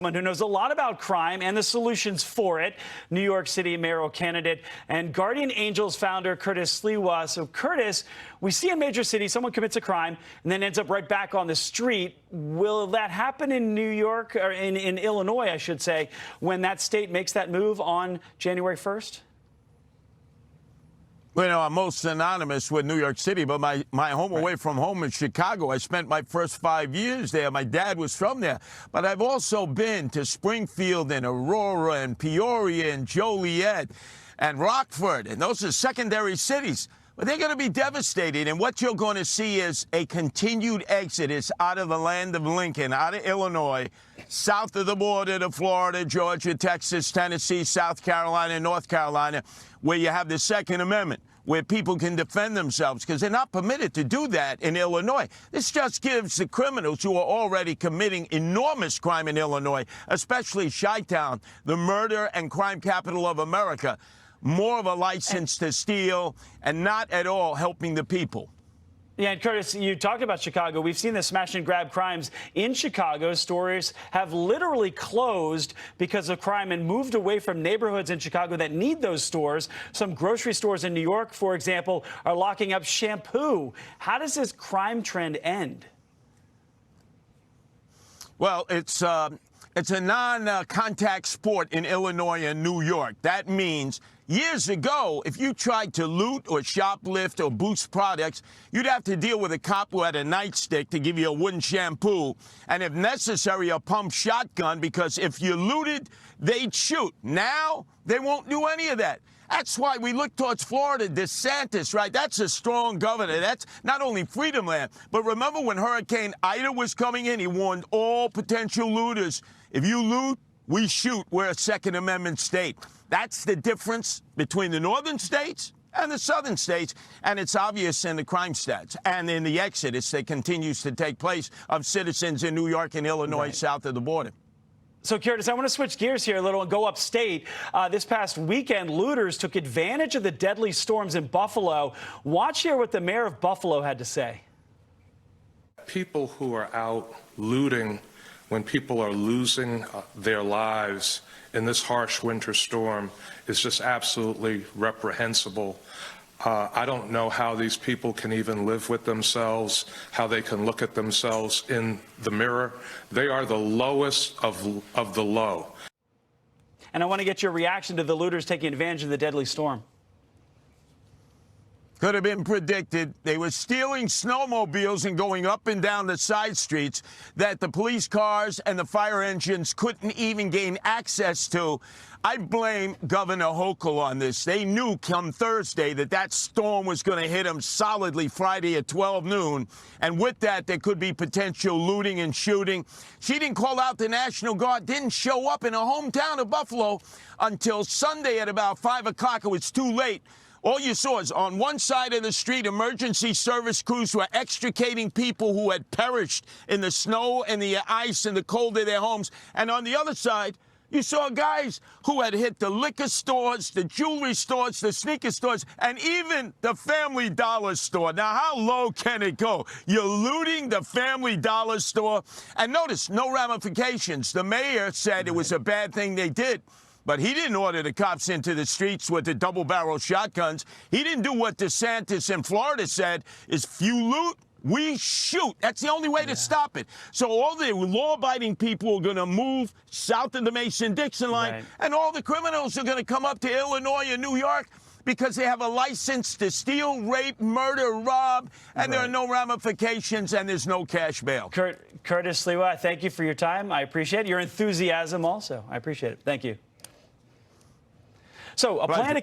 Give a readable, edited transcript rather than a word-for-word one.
Someone who knows a lot about crime and the solutions for it, New York City mayoral candidate and Guardian Angels founder Curtis Sliwa. So, Curtis, we see in major cities someone commits a crime and then ends up right back on the street. Will that happen in New York, or in Illinois, I should say, when that state makes that move on January 1st? Well, you know, I'm most synonymous with New York City, but my home away from home is Chicago. I spent my first 5 years there. My dad was from there. But I've also been to Springfield and Aurora and Peoria and Joliet and Rockford, and those are secondary cities. But they're going to be devastated, and what you're going to see is a continued exodus out of the land of Lincoln, out of Illinois, south of the border to Florida, Georgia, Texas, Tennessee, South Carolina, North Carolina, where you have the Second Amendment, where people can defend themselves, because they're not permitted to do that in Illinois. This just gives the criminals who are already committing enormous crime in Illinois, especially Chi-Town, the murder and crime capital of America, more of a license to steal and not at all helping the people. Yeah, and Curtis, you talked about Chicago. We've seen the smash and grab crimes in Chicago. Stores have literally closed because of crime and moved away from neighborhoods in Chicago that need those stores. Some grocery stores in New York, for example, are locking up shampoo. How does this crime trend end? Well, it's a non-contact sport in Illinois and New York. That means years ago, if you tried to loot or shoplift or boost products, you'd have to deal with a cop who had a nightstick to give you a wooden shampoo, and if necessary, a pump shotgun, because if you looted, they'd shoot. Now, they won't do any of that. That's why we look towards Florida, DeSantis, right? That's a strong governor. That's not only Freedom Land, but remember when Hurricane Ida was coming in, he warned all potential looters, if you loot, we shoot. We're a Second Amendment state. That's the difference between the northern states and the southern states, and it's obvious in the crime stats and in the exodus that continues to take place of citizens in New York and Illinois south of the border. So, Curtis, I want to switch gears here a little and go upstate. This past weekend, looters took advantage of the deadly storms in Buffalo. Watch here what the mayor of Buffalo had to say. People who are out looting when people are losing their lives in this harsh winter storm is just absolutely reprehensible. I don't know how these people can even live with themselves, how they can look at themselves in the mirror. They are the lowest of the low. And I want to get your reaction to the looters taking advantage of the deadly storm. Could have been predicted. They were stealing snowmobiles and going up and down the side streets that the police cars and the fire engines couldn't even gain access to. I blame Governor Hochul on this. They knew come Thursday that that storm was going to hit them solidly Friday at 12 noon. And with that, there could be potential looting and shooting. She didn't call out the National Guard, didn't show up in her hometown of Buffalo until Sunday at about 5 o'clock. It was too late. All you saw is on one side of the street, emergency service crews were extricating people who had perished in the snow and the ice and the cold of their homes. And on the other side, you saw guys who had hit the liquor stores, the jewelry stores, the sneaker stores, and even the Family Dollar store. Now, how low can it go? You're looting the Family Dollar store. And notice, no ramifications. The mayor said it was a bad thing they did. But he didn't order the cops into the streets with the double-barrel shotguns. He didn't do what DeSantis in Florida said, is if you loot, we shoot. That's the only way to stop it. So all the law-abiding people are going to move south of the Mason-Dixon line, and all the criminals are going to come up to Illinois and New York because they have a license to steal, rape, murder, rob, and there are no ramifications and there's no cash bail. Curtis Sliwa, thank you for your time. I appreciate it. Your enthusiasm also. I appreciate it. Thank you. So a plan to